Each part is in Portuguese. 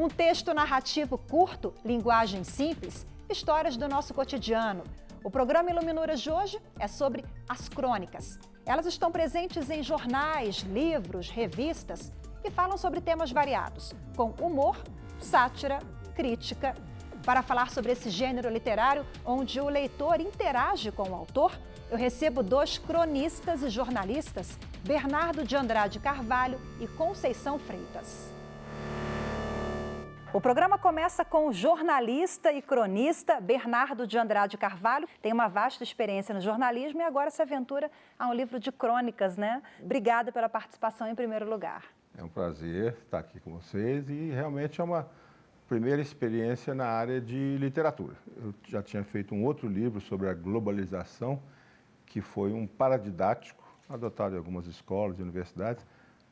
Um texto narrativo curto, linguagem simples, histórias do nosso cotidiano. O programa Iluminuras de hoje é sobre as crônicas. Elas estão presentes em jornais, livros, revistas e falam sobre temas variados, com humor, sátira, crítica. Para falar sobre esse gênero literário, onde o leitor interage com o autor, eu recebo dois cronistas e jornalistas, Bernardo de Andrade Carvalho e Conceição Freitas. O programa começa com o jornalista e cronista Bernardo de Andrade Carvalho. Tem uma vasta experiência no jornalismo e agora se aventura a um livro de crônicas, né? Obrigada pela participação em primeiro lugar. É um prazer estar aqui com vocês e realmente é uma primeira experiência na área de literatura. Eu já tinha feito um outro livro sobre a globalização, que foi um paradidático, adotado em algumas escolas e universidades,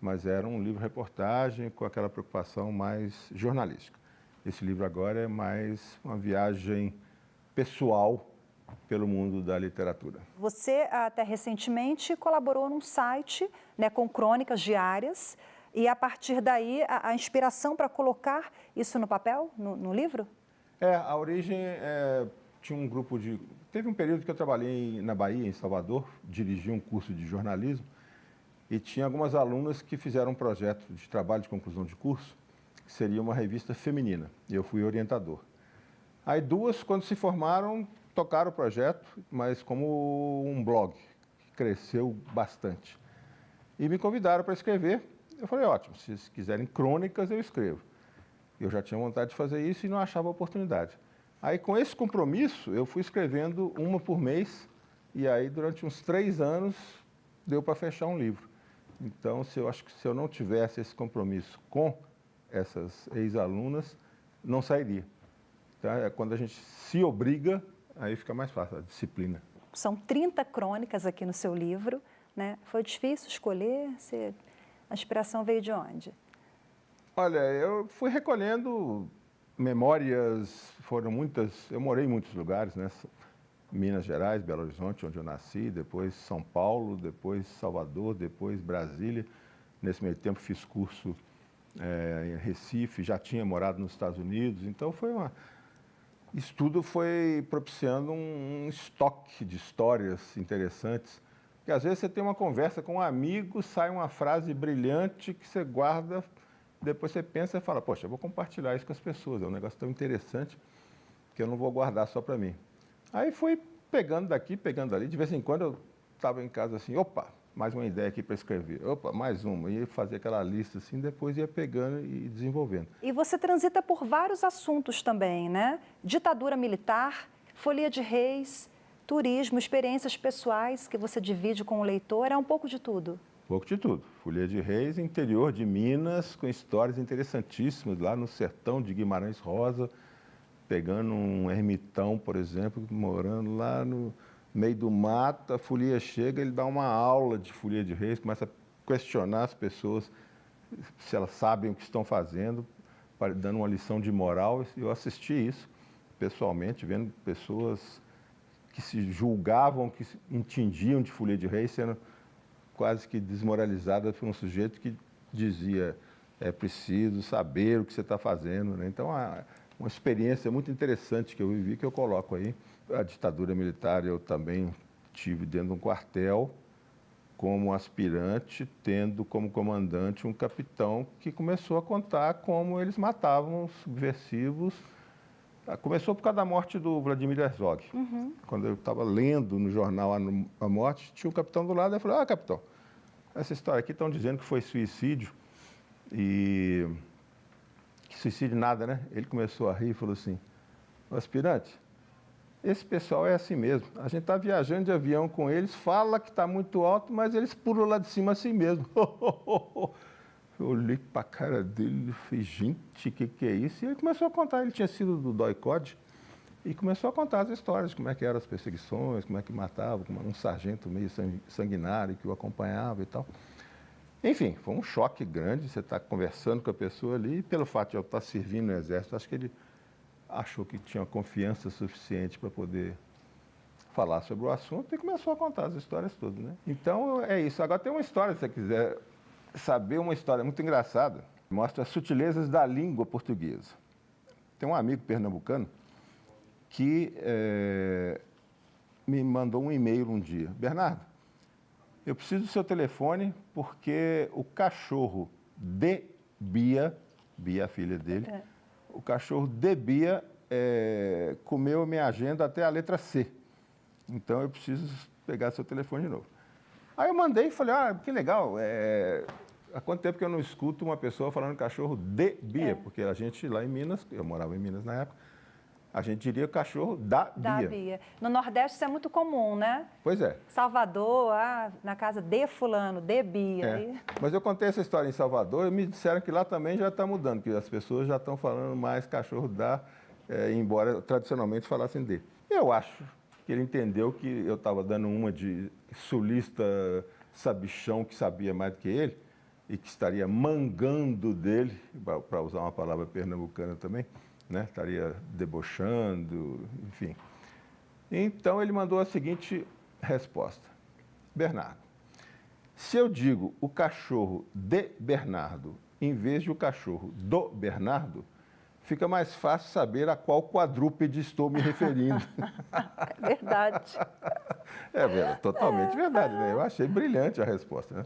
mas era um livro-reportagem com aquela preocupação mais jornalística. Esse livro agora é mais uma viagem pessoal pelo mundo da literatura. Você, até recentemente, colaborou num site, né, com crônicas diárias, e a partir daí a inspiração para colocar isso no papel, no livro? A origem tinha um grupo de... Teve um período que eu trabalhei na Bahia, em Salvador, dirigi um curso de jornalismo, e tinha algumas alunas que fizeram um projeto de trabalho de conclusão de curso, que seria uma revista feminina, e eu fui orientador. Aí duas, quando se formaram, tocaram o projeto, mas como um blog, que cresceu bastante. E me convidaram para escrever. Eu falei, ótimo, se vocês quiserem crônicas, eu escrevo. Eu já tinha vontade de fazer isso e não achava oportunidade. Aí, com esse compromisso, eu fui escrevendo uma por mês, e aí, durante uns 3 anos, deu para fechar um livro. Então, eu acho que se eu não tivesse esse compromisso com essas ex-alunas, não sairia. Então, quando a gente se obriga, aí fica mais fácil a disciplina. São 30 crônicas aqui no seu livro, né? Foi difícil escolher? A inspiração veio de onde? Olha, eu fui recolhendo memórias, foram muitas, eu morei em muitos lugares, né? Minas Gerais, Belo Horizonte, onde eu nasci, depois São Paulo, depois Salvador, depois Brasília. Nesse meio tempo fiz curso em Recife, já tinha morado nos Estados Unidos, então isso tudo foi propiciando um estoque de histórias interessantes, que às vezes você tem uma conversa com um amigo, sai uma frase brilhante que você guarda, depois você pensa e fala, poxa, eu vou compartilhar isso com as pessoas, é um negócio tão interessante que eu não vou guardar só para mim. Aí fui pegando daqui, pegando ali, de vez em quando eu estava em casa assim, opa, mais uma ideia aqui para escrever, opa, mais uma, ia fazer aquela lista assim, depois ia pegando e desenvolvendo. E você transita por vários assuntos também, né? Ditadura militar, folia de reis, turismo, experiências pessoais que você divide com o leitor, é um pouco de tudo. Um pouco de tudo. Folia de Reis, interior de Minas, com histórias interessantíssimas, lá no sertão de Guimarães Rosa, pegando um ermitão, por exemplo, morando lá no meio do mato, a folia chega, ele dá uma aula de Folia de Reis, começa a questionar as pessoas se elas sabem o que estão fazendo, dando uma lição de moral. Eu assisti isso pessoalmente, vendo pessoas que se julgavam, que se entendiam de Folia de Reis, sendo quase que desmoralizadas por um sujeito que dizia é preciso saber o que você está fazendo, né? Então, uma experiência muito interessante que eu vivi, que eu coloco aí. A ditadura militar eu também tive dentro de um quartel, como aspirante, tendo como comandante um capitão que começou a contar como eles matavam os subversivos. Começou por causa da morte do Vladimir Herzog. Quando eu estava lendo no jornal a morte, tinha o capitão do lado, eu falei, capitão, essa história aqui estão dizendo que foi suicídio, e que suicídio nada, né? Ele começou a rir e falou assim, aspirante, esse pessoal é assim mesmo, a gente está viajando de avião com eles, fala que está muito alto, mas eles pulam lá de cima assim mesmo. Eu olhei para a cara dele e falei, gente, o que é isso? E ele começou a contar, ele tinha sido do DOI-CODE, e começou a contar as histórias, como é que eram as perseguições, como é que matava, como um sargento meio sanguinário que o acompanhava e tal. Enfim, foi um choque grande, você está conversando com a pessoa ali, e pelo fato de eu estar servindo no Exército, acho que ele achou que tinha confiança suficiente para poder falar sobre o assunto e começou a contar as histórias todas, né? Então, é isso. Agora tem uma história, se você quiser saber, uma história muito engraçada. Mostra as sutilezas da língua portuguesa. Tem um amigo pernambucano que me mandou um e-mail um dia. Bernardo, eu preciso do seu telefone porque o cachorro de Bia, Bia, a filha dele, o cachorro de Bia comeu minha agenda até a letra C. Então eu preciso pegar seu telefone de novo. Aí eu mandei e falei, que legal, há quanto tempo que eu não escuto uma pessoa falando cachorro de Bia? Porque a gente lá em Minas, eu morava em Minas na época, a gente diria cachorro da Bia. No Nordeste isso é muito comum, né? Pois é. Salvador, na casa de fulano, de Bia. Mas eu contei essa história em Salvador e me disseram que lá também já está mudando, que as pessoas já estão falando mais cachorro da, embora tradicionalmente falassem de. Eu acho que ele entendeu que eu estava dando uma de sulista sabichão que sabia mais do que ele e que estaria mangando dele, para usar uma palavra pernambucana também, né? Estaria debochando, enfim. Então ele mandou a seguinte resposta. Bernardo, se eu digo o cachorro de Bernardo em vez de o cachorro do Bernardo, fica mais fácil saber a qual quadrúpede estou me referindo. É verdade. Totalmente verdade, né? Eu achei brilhante a resposta, né?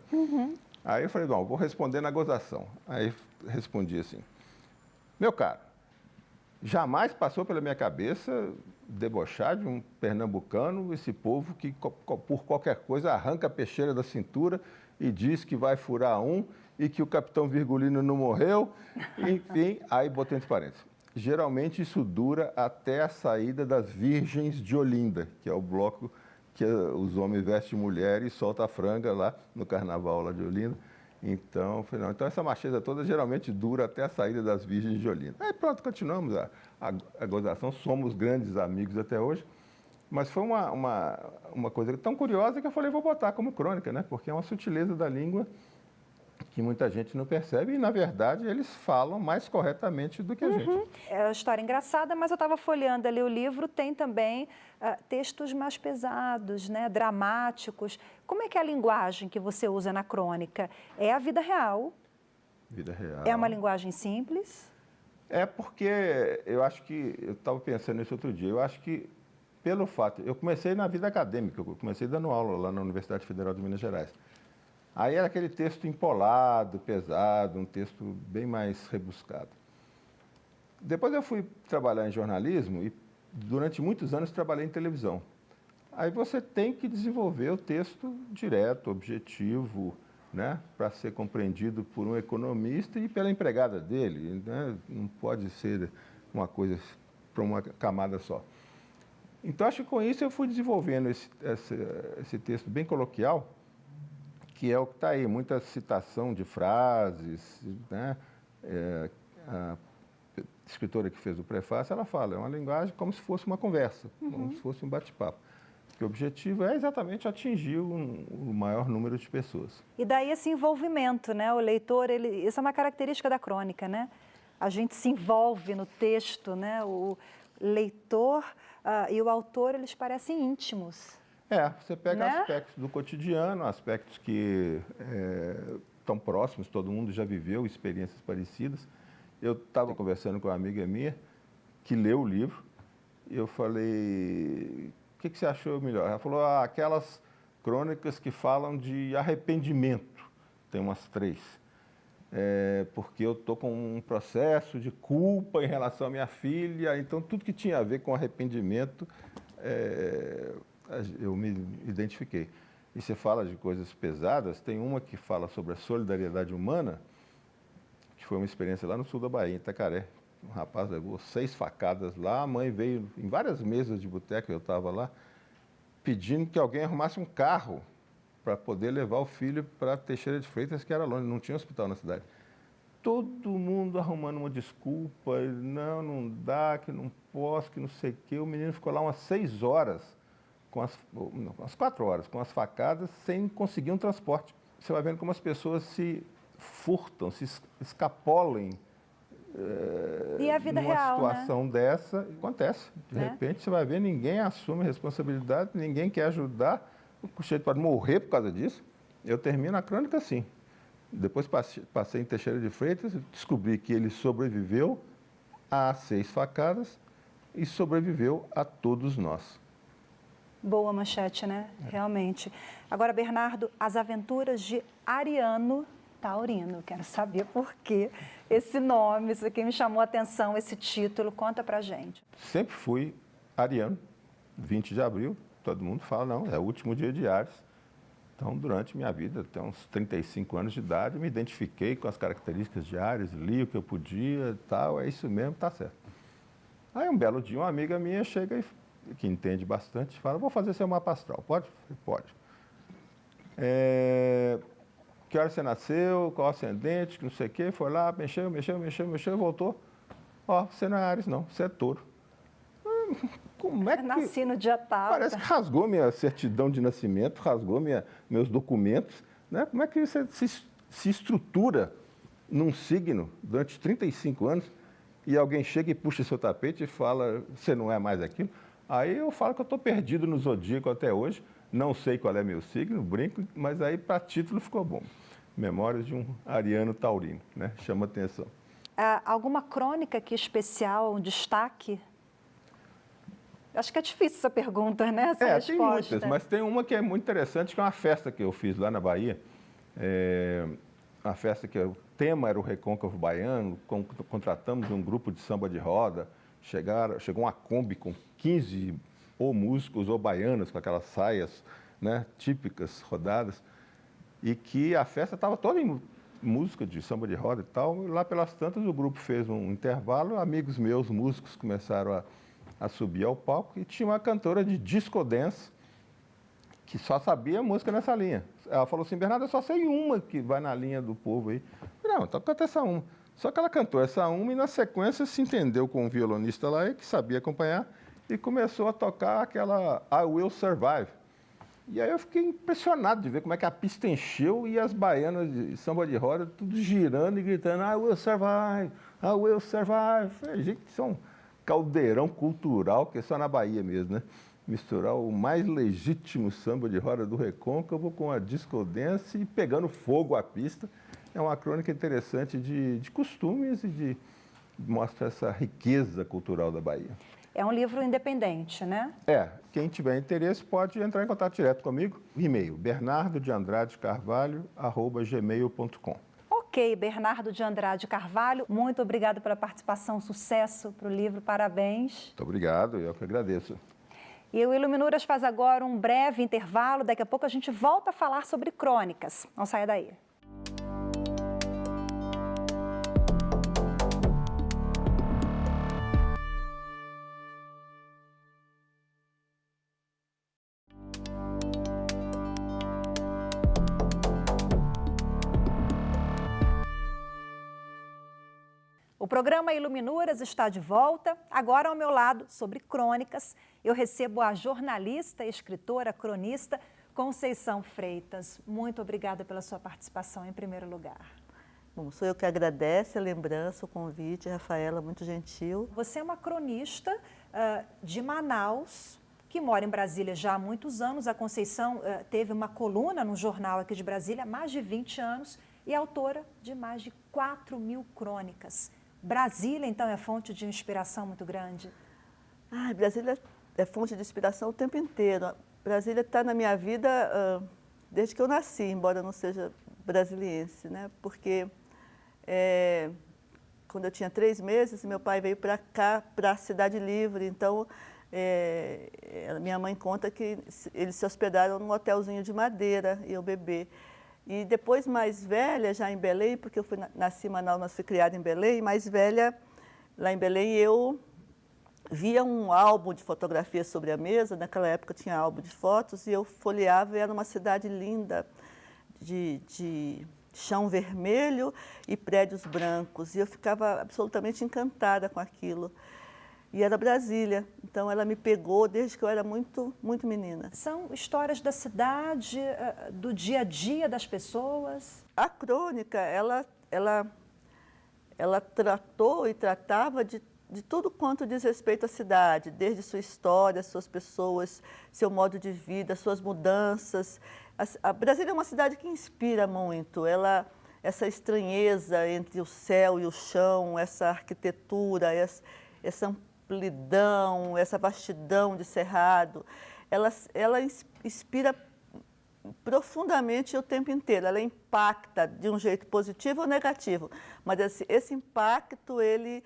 Aí eu falei, vou responder na gozação. Aí respondi assim, meu caro, jamais passou pela minha cabeça debochar de um pernambucano, esse povo que por qualquer coisa arranca a peixeira da cintura e diz que vai furar um e que o capitão Virgulino não morreu, enfim, aí botei entre parênteses. Geralmente isso dura até a saída das Virgens de Olinda, que é o bloco que os homens vestem mulher e soltam a franga lá no carnaval lá de Olinda. Então, falei, não, então essa macheza toda geralmente dura até a saída das Virgens de Olinda. Aí pronto, continuamos a gozação, somos grandes amigos até hoje, mas foi uma coisa tão curiosa que eu falei, vou botar como crônica, né? Porque é uma sutileza da língua que muita gente não percebe e, na verdade, eles falam mais corretamente do que a gente. É uma história engraçada, mas eu estava folheando ali o livro, tem também textos mais pesados, né, dramáticos. Como é que é a linguagem que você usa na crônica? É a vida real? Vida real. É uma linguagem simples? É porque eu acho que, eu estava pensando nisso outro dia, eu acho que pelo fato, eu comecei na vida acadêmica, eu comecei dando aula lá na Universidade Federal de Minas Gerais. Aí era aquele texto empolado, pesado, um texto bem mais rebuscado. Depois eu fui trabalhar em jornalismo e durante muitos anos trabalhei em televisão. Aí você tem que desenvolver o texto direto, objetivo, né, para ser compreendido por um economista e pela empregada dele, né? Não pode ser uma coisa para uma camada só. Então acho que com isso eu fui desenvolvendo esse texto bem coloquial, que é o que está aí, muita citação de frases, né? A escritora que fez o prefácio, ela fala, é uma linguagem como se fosse uma conversa, como se fosse um bate-papo. Porque o objetivo é exatamente atingir o maior número de pessoas. E daí esse envolvimento, né? O leitor, isso é uma característica da crônica, né? A gente se envolve no texto, né? O leitor e o autor, eles parecem íntimos. Você pega aspectos do cotidiano, aspectos que estão próximos, todo mundo já viveu experiências parecidas. Eu estava conversando com uma amiga minha que leu o livro e eu falei, o que você achou melhor? Ela falou, aquelas crônicas que falam de arrependimento, tem umas 3. Porque eu estou com um processo de culpa em relação à minha filha, então tudo que tinha a ver com arrependimento, eu me identifiquei. E você fala de coisas pesadas, tem uma que fala sobre a solidariedade humana, que foi uma experiência lá no sul da Bahia, em Itacaré. Um rapaz levou 6 facadas lá, a mãe veio em várias mesas de boteco, eu estava lá, pedindo que alguém arrumasse um carro para poder levar o filho para Teixeira de Freitas, que era longe, não tinha hospital na cidade. Todo mundo arrumando uma desculpa, não dá, que não posso, que não sei o quê. O menino ficou lá umas 6 horas, umas 4 horas, com as facadas, sem conseguir um transporte. Você vai vendo como as pessoas se furtam, se escapolem e a vida numa real, situação dessa. Acontece. De repente, você vai ver, ninguém assume a responsabilidade, ninguém quer ajudar. O sujeito pode morrer por causa disso. Eu termino a crônica assim. Depois passei em Teixeira de Freitas, descobri que ele sobreviveu a 6 facadas e sobreviveu a todos nós. Boa manchete, né? Realmente. Agora, Bernardo, as aventuras de Ariano Taurino. Quero saber por que esse nome, isso aqui me chamou a atenção, esse título. Conta pra gente. Sempre fui ariano, 20 de abril, todo mundo fala, não, é o último dia de Áries. Então, durante minha vida, até uns 35 anos de idade, me identifiquei com as características de Áries, li o que eu podia e tal, é isso mesmo, tá certo. Aí, um belo dia, uma amiga minha chega e que entende bastante, fala, vou fazer seu mapa astral, pode? Pode. Que hora você nasceu, qual ascendente, que não sei o quê, foi lá, mexeu, voltou. Ó, você não é Áries não, você é Touro. Como é que... Nasci no dia tal. Parece que rasgou minha certidão de nascimento, rasgou meus documentos, né? Como é que você se estrutura num signo durante 35 anos e alguém chega e puxa seu tapete e fala, você não é mais aquilo? Aí eu falo que eu estou perdido no zodíaco até hoje, não sei qual é meu signo, brinco, mas aí para título ficou bom. Memórias de um ariano taurino, né? Chama atenção. Alguma crônica aqui especial, um destaque? Acho que é difícil essa pergunta, né? Essa resposta. Tem muitas, mas tem uma que é muito interessante, que é uma festa que eu fiz lá na Bahia. Uma festa que o tema era o Recôncavo Baiano, contratamos um grupo de samba de roda, chegou uma Kombi com 15 ou músicos ou baianos, com aquelas saias, né, típicas, rodadas, e que a festa estava toda em música de samba de roda e tal, e lá pelas tantas o grupo fez um intervalo, amigos meus, músicos, começaram a subir ao palco, e tinha uma cantora de disco dance, que só sabia música nessa linha. Ela falou assim, Bernardo, eu só sei uma que vai na linha do povo aí. Não, então canta essa uma. Só que ela cantou essa uma e na sequência se entendeu com um violonista lá que sabia acompanhar e começou a tocar aquela I Will Survive. E aí eu fiquei impressionado de ver como é que a pista encheu e as baianas de samba de roda tudo girando e gritando I will survive, I will survive. Falei, gente, isso é um caldeirão cultural que é só na Bahia mesmo, né? Misturar o mais legítimo samba de roda do Recôncavo com a disco dance e pegando fogo à pista. É uma crônica interessante de costumes e mostra essa riqueza cultural da Bahia. É um livro independente, né? Quem tiver interesse pode entrar em contato direto comigo. E-mail, bernardodeandradecarvalho@gmail.com. Ok, Bernardo de Andrade Carvalho, muito obrigado pela participação, sucesso para o livro, parabéns. Muito obrigado, eu que agradeço. E o Iluminuras faz agora um breve intervalo, daqui a pouco a gente volta a falar sobre crônicas. Não saia daí. O programa Iluminuras está de volta, agora ao meu lado, sobre crônicas. Eu recebo a jornalista, escritora, cronista Conceição Freitas. Muito obrigada pela sua participação em primeiro lugar. Bom, sou eu que agradeço a lembrança, o convite, Rafaela, muito gentil. Você é uma cronista de Manaus, que mora em Brasília já há muitos anos. A Conceição teve uma coluna no jornal aqui de Brasília há mais de 20 anos e é autora de mais de 4.000 crônicas. Brasília, então, é fonte de inspiração muito grande? Brasília é fonte de inspiração o tempo inteiro. Brasília está na minha vida desde que eu nasci, embora eu não seja brasiliense, né? Porque quando eu tinha 3 meses, meu pai veio para cá, para a Cidade Livre. Então, minha mãe conta que eles se hospedaram num hotelzinho de madeira, e eu bebê. E depois, mais velha, já em Belém, porque eu nasci em Manaus, mas fui criada em Belém, mais velha, lá em Belém, eu via um álbum de fotografias sobre a mesa, naquela época tinha álbum de fotos, e eu folheava e era uma cidade linda, de chão vermelho e prédios brancos, e eu ficava absolutamente encantada com aquilo. E era Brasília, então ela me pegou desde que eu era muito, muito menina. São histórias da cidade, do dia a dia das pessoas? A crônica, ela tratou e tratava de tudo quanto diz respeito à cidade, desde sua história, suas pessoas, seu modo de vida, suas mudanças. A Brasília é uma cidade que inspira muito, ela essa estranheza entre o céu e o chão, essa arquitetura, essa amplidão, essa vastidão de cerrado, ela inspira profundamente o tempo inteiro. Ela impacta de um jeito positivo ou negativo, mas esse impacto, ele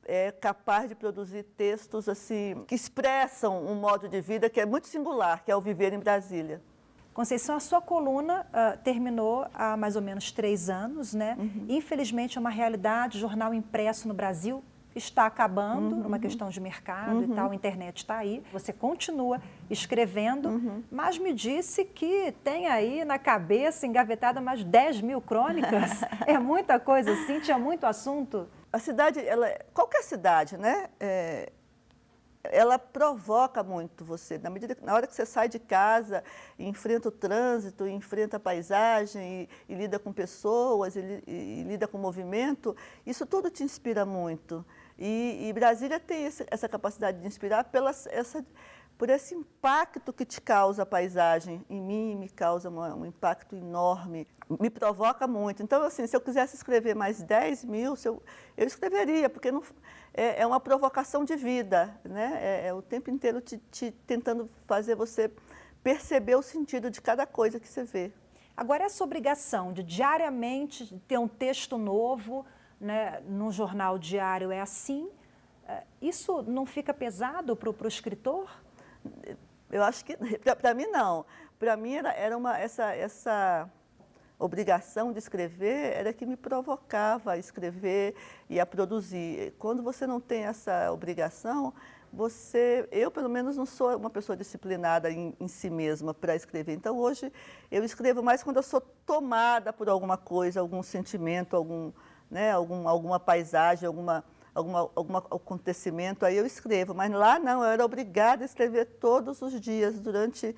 é capaz de produzir textos assim, que expressam um modo de vida que é muito singular, que é o viver em Brasília. Conceição, a sua coluna terminou há mais ou menos 3 anos, né? Infelizmente é uma realidade, o jornal impresso no Brasil está acabando, uma questão de mercado e tal, a internet está aí. Você continua escrevendo, mas me disse que tem aí na cabeça engavetada mais 10.000 crônicas. É muita coisa assim, tinha muito assunto. A cidade, qualquer cidade, né? Ela provoca muito você. Na hora que você sai de casa, enfrenta o trânsito, enfrenta a paisagem, e lida com pessoas, e lida com movimento, isso tudo te inspira muito. E Brasília tem essa capacidade de inspirar por esse impacto que te causa a paisagem. Em mim, me causa um impacto enorme, me provoca muito. Então, assim, se eu quisesse escrever mais 10.000, eu escreveria, porque não, é uma provocação de vida, né? É o tempo inteiro tentando fazer você perceber o sentido de cada coisa que você vê. Agora, essa obrigação de diariamente ter um texto novo, né, num jornal diário é assim, isso não fica pesado para o escritor? Eu acho que, para mim, não. Para mim, essa obrigação de escrever era que me provocava a escrever e a produzir. Quando você não tem essa obrigação, eu, pelo menos, não sou uma pessoa disciplinada em si mesma para escrever. Então, hoje, eu escrevo mais quando eu sou tomada por alguma coisa, algum sentimento, alguma paisagem, algum acontecimento, aí eu escrevo. Mas lá não, eu era obrigada a escrever todos os dias, durante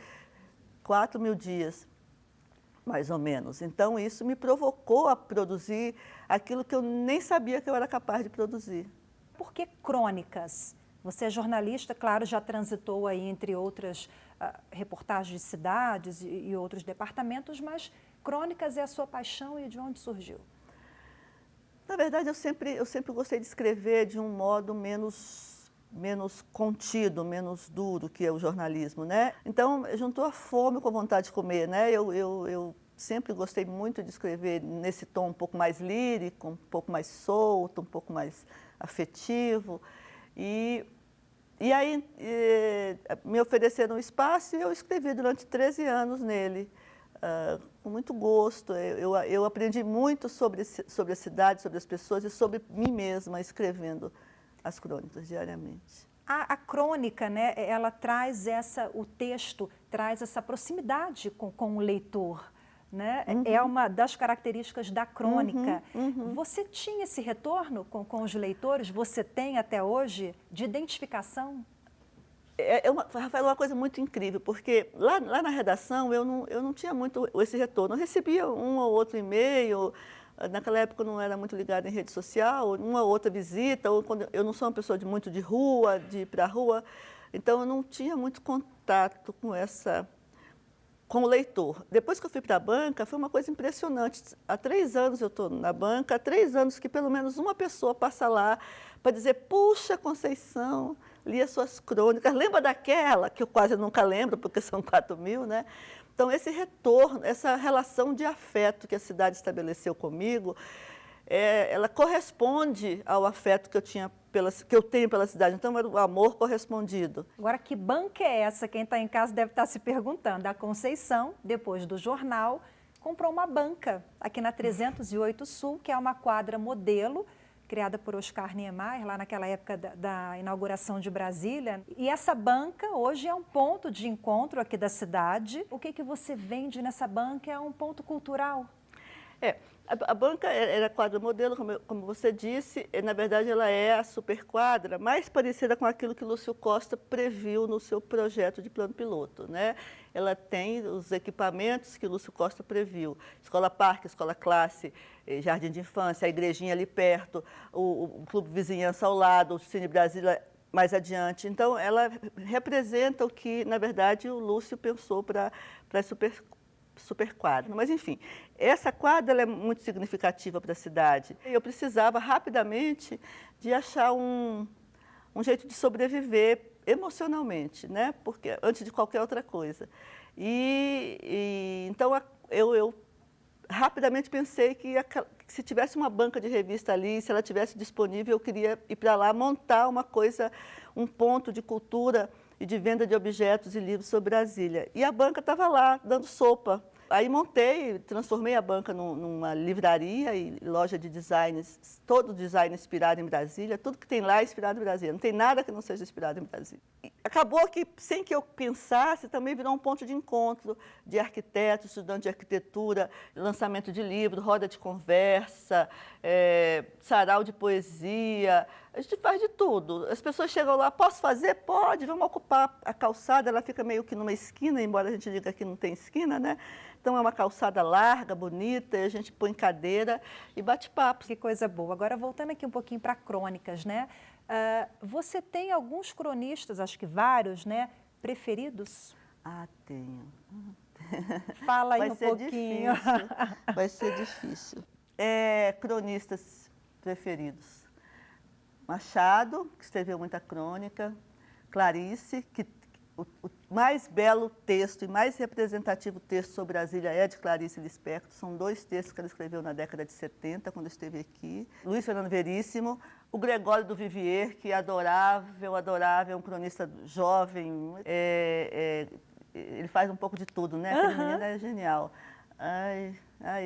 4.000 dias, mais ou menos. Então, isso me provocou a produzir aquilo que eu nem sabia que eu era capaz de produzir. Por que crônicas? Você é jornalista, claro, já transitou aí entre outras reportagens de cidades e outros departamentos, mas crônicas é a sua paixão e de onde surgiu? Na verdade, eu sempre gostei de escrever de um modo menos contido, menos duro, que é o jornalismo, né? Então, juntou a fome com a vontade de comer, né? Eu sempre gostei muito de escrever nesse tom um pouco mais lírico, um pouco mais solto, um pouco mais afetivo. E aí me ofereceram um espaço e eu escrevi durante 13 anos nele. Com muito gosto. Eu aprendi muito sobre a cidade, sobre as pessoas e sobre mim mesma, escrevendo as crônicas diariamente. A crônica, né, ela traz o texto traz essa proximidade com o leitor, né? É uma das características da crônica. Você tinha esse retorno com os leitores? Você tem até hoje de identificação? Rafael, é uma coisa muito incrível, porque lá na redação eu não tinha muito esse retorno. Eu recebia um ou outro e-mail, naquela época eu não era muito ligada em rede social, uma ou outra visita, ou quando eu não sou uma pessoa muito de rua, de ir para a rua, então eu não tinha muito contato com o leitor. Depois que eu fui para a banca, foi uma coisa impressionante. Há 3 anos eu estou na banca, há 3 anos que pelo menos uma pessoa passa lá para dizer: puxa, Conceição, li as suas crônicas, lembra daquela, que eu quase nunca lembro, porque são 4.000, né? Então, esse retorno, essa relação de afeto que a cidade estabeleceu comigo, ela corresponde ao afeto que eu tenho pela cidade. Então, era o amor correspondido. Agora, que banca é essa? Quem está em casa deve estar se perguntando. A Conceição, depois do jornal, comprou uma banca aqui na 308 Sul, que é uma quadra modelo, criada por Oscar Niemeyer, lá naquela época da inauguração de Brasília. E essa banca hoje é um ponto de encontro aqui da cidade. O que você vende nessa banca? É um ponto cultural? A banca era quadra modelo, como você disse, na verdade ela é a superquadra mais parecida com aquilo que Lúcio Costa previu no seu projeto de plano piloto, né? Ela tem os equipamentos que Lúcio Costa previu: escola parque, escola classe, jardim de infância, a igrejinha ali perto, o clube vizinhança ao lado, o Cine Brasília mais adiante. Então, ela representa o que, na verdade, o Lúcio pensou para as super quadra. Mas, enfim, essa quadra ela é muito significativa para a cidade. Eu precisava rapidamente de achar um jeito de sobreviver emocionalmente, né? Porque, antes de qualquer outra coisa. Então, eu rapidamente pensei que se tivesse uma banca de revista ali, se ela tivesse disponível, eu queria ir para lá montar uma coisa, um ponto de cultura e de venda de objetos e livros sobre Brasília. E a banca estava lá, dando sopa. Aí montei, transformei a banca numa livraria e loja de designs, todo design inspirado em Brasília, tudo que tem lá é inspirado em Brasília, não tem nada que não seja inspirado em Brasília. E acabou que, sem que eu pensasse, também virou um ponto de encontro de arquitetos, estudantes de arquitetura, lançamento de livro, roda de conversa, sarau de poesia, a gente faz de tudo. As pessoas chegam lá, posso fazer? Pode, vamos ocupar a calçada, ela fica meio que numa esquina, embora a gente diga que não tem esquina, né? Então, é uma calçada larga, bonita, e a gente põe cadeira e bate papo. Que coisa boa. Agora, voltando aqui um pouquinho para crônicas, né? Você tem alguns cronistas, acho que vários, né? Preferidos? Ah, tenho. Fala aí um pouquinho. Vai ser difícil. Cronistas preferidos. Machado, que escreveu muita crônica. Clarice, que o mais belo texto e mais representativo texto sobre Brasília é de Clarice Lispector. São 2 textos que ela escreveu na década de 70, quando eu esteve aqui. Luiz Fernando Veríssimo, o Gregório do Vivier, que é adorável, é um cronista jovem. Ele faz um pouco de tudo, né? Aquele menino é genial. Ai,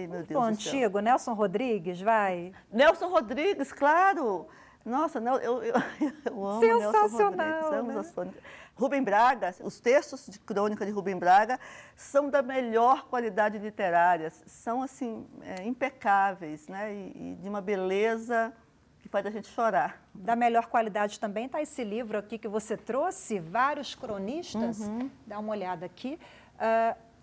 meu Deus do céu. Antigo, Nelson Rodrigues, vai. Nelson Rodrigues, claro. Nossa, eu amo sensacional, Nelson Rodrigues, amo né? as crônicas. Rubem Braga, os textos de crônica de Rubem Braga são da melhor qualidade literária, são assim impecáveis, né? E de uma beleza que faz a gente chorar. Da melhor qualidade também está esse livro aqui que você trouxe, vários cronistas. Dá uma olhada aqui.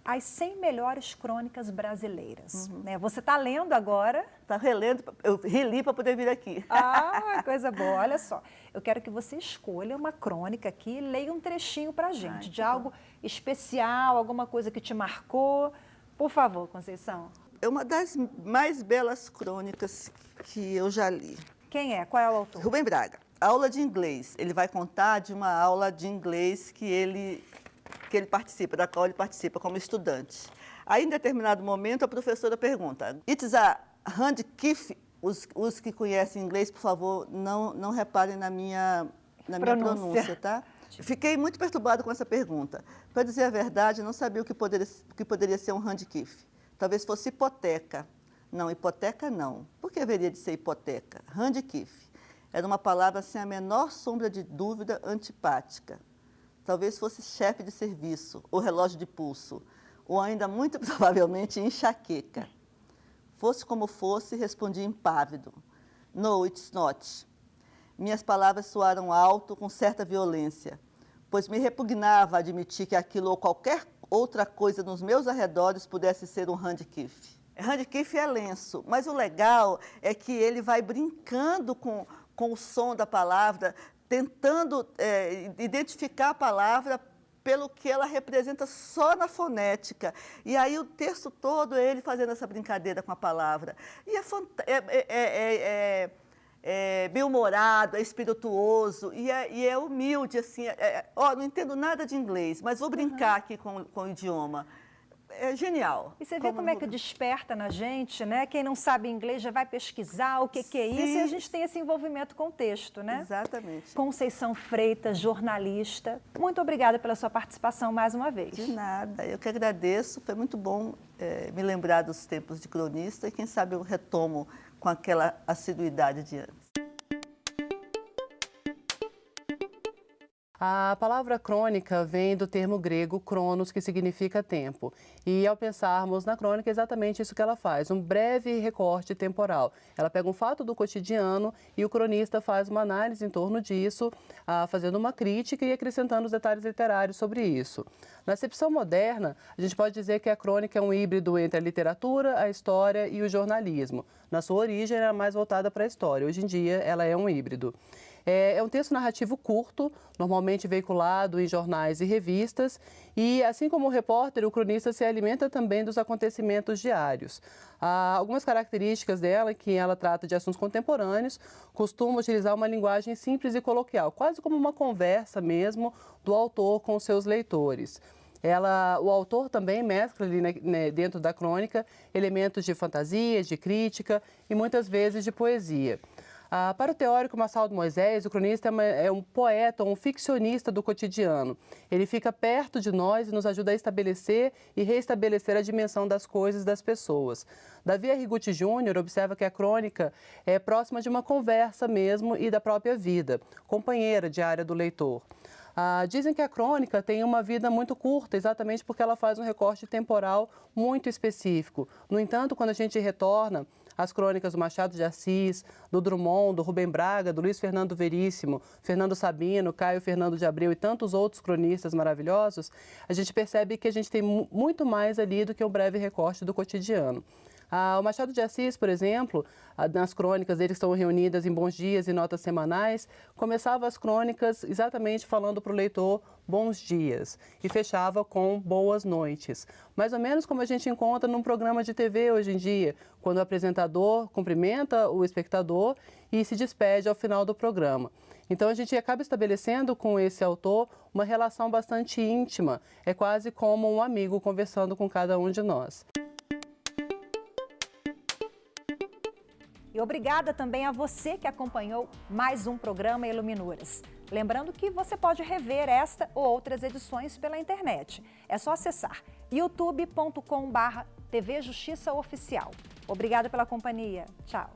As 100 melhores crônicas brasileiras. Né? Você está lendo agora? Está relendo, eu reli para poder vir aqui. Ah, coisa boa. Olha só, eu quero que você escolha uma crônica aqui e leia um trechinho para a gente, de algo especial, alguma coisa que te marcou. Por favor, Conceição. É uma das mais belas crônicas que eu já li. Quem é? Qual é o autor? Rubem Braga. Aula de inglês. Ele vai contar de uma aula de inglês que ele participa, da qual ele participa como estudante. Aí, em determinado momento, a professora pergunta, "It's a handkerchief?" Os que conhecem inglês, por favor, não reparem na minha pronúncia, tá? Fiquei muito perturbado com essa pergunta. Para dizer a verdade, não sabia o que poderia ser um handkerchief. Talvez fosse hipoteca. Não, hipoteca não. Por que haveria de ser hipoteca? Handkerchief. Era uma palavra sem a menor sombra de dúvida antipática. Talvez fosse chefe de serviço, ou relógio de pulso, ou ainda muito provavelmente enxaqueca. Fosse como fosse, respondi impávido. No, it's not. Minhas palavras soaram alto, com certa violência, pois me repugnava admitir que aquilo ou qualquer outra coisa nos meus arredores pudesse ser um handkerchief. Handkerchief é lenço, mas o legal é que ele vai brincando com o som da palavra, tentando identificar a palavra pelo que ela representa só na fonética. E aí o texto todo é ele fazendo essa brincadeira com a palavra. E é bem-humorado, é espirituoso e é humilde, assim. Não entendo nada de inglês, mas vou brincar aqui com o idioma. É genial. E você vê como é que desperta na gente, né? Quem não sabe inglês já vai pesquisar o que é isso, e a gente tem esse envolvimento com o texto, né? Exatamente. Conceição Freitas, jornalista, muito obrigada pela sua participação mais uma vez. De nada, eu que agradeço, foi muito bom me lembrar dos tempos de cronista e quem sabe eu retomo com aquela assiduidade de antes. A palavra crônica vem do termo grego cronos, que significa tempo. E ao pensarmos na crônica, é exatamente isso que ela faz, um breve recorte temporal. Ela pega um fato do cotidiano e o cronista faz uma análise em torno disso, fazendo uma crítica e acrescentando os detalhes literários sobre isso. Na acepção moderna, a gente pode dizer que a crônica é um híbrido entre a literatura, a história e o jornalismo. Na sua origem, era mais voltada para a história. Hoje em dia, ela é um híbrido. É um texto narrativo curto, normalmente veiculado em jornais e revistas, e assim como o repórter, o cronista se alimenta também dos acontecimentos diários. Há algumas características dela, que ela trata de assuntos contemporâneos, costuma utilizar uma linguagem simples e coloquial, quase como uma conversa mesmo do autor com os seus leitores. O autor também mescla ali, dentro da crônica elementos de fantasia, de crítica e muitas vezes de poesia. Para o teórico Massaldo Moisés, o cronista é um poeta, um ficcionista do cotidiano. Ele fica perto de nós e nos ajuda a estabelecer e reestabelecer a dimensão das coisas das pessoas. Davi Arrigucci Júnior observa que a crônica é próxima de uma conversa mesmo e da própria vida, companheira diária do leitor. Dizem que a crônica tem uma vida muito curta, exatamente porque ela faz um recorte temporal muito específico. No entanto, quando a gente retorna às crônicas do Machado de Assis, do Drummond, do Rubem Braga, do Luiz Fernando Veríssimo, Fernando Sabino, Caio Fernando de Abreu e tantos outros cronistas maravilhosos, a gente percebe que a gente tem muito mais ali do que um breve recorte do cotidiano. O Machado de Assis, por exemplo, nas crônicas dele que estão reunidas em Bons Dias e Notas Semanais, começava as crônicas exatamente falando para o leitor bons dias e fechava com boas noites. Mais ou menos como a gente encontra num programa de TV hoje em dia, quando o apresentador cumprimenta o espectador e se despede ao final do programa. Então a gente acaba estabelecendo com esse autor uma relação bastante íntima, é quase como um amigo conversando com cada um de nós. E obrigada também a você que acompanhou mais um programa Iluminuras. Lembrando que você pode rever esta ou outras edições pela internet. É só acessar youtube.com/TV Justiça Oficial. Obrigada pela companhia. Tchau.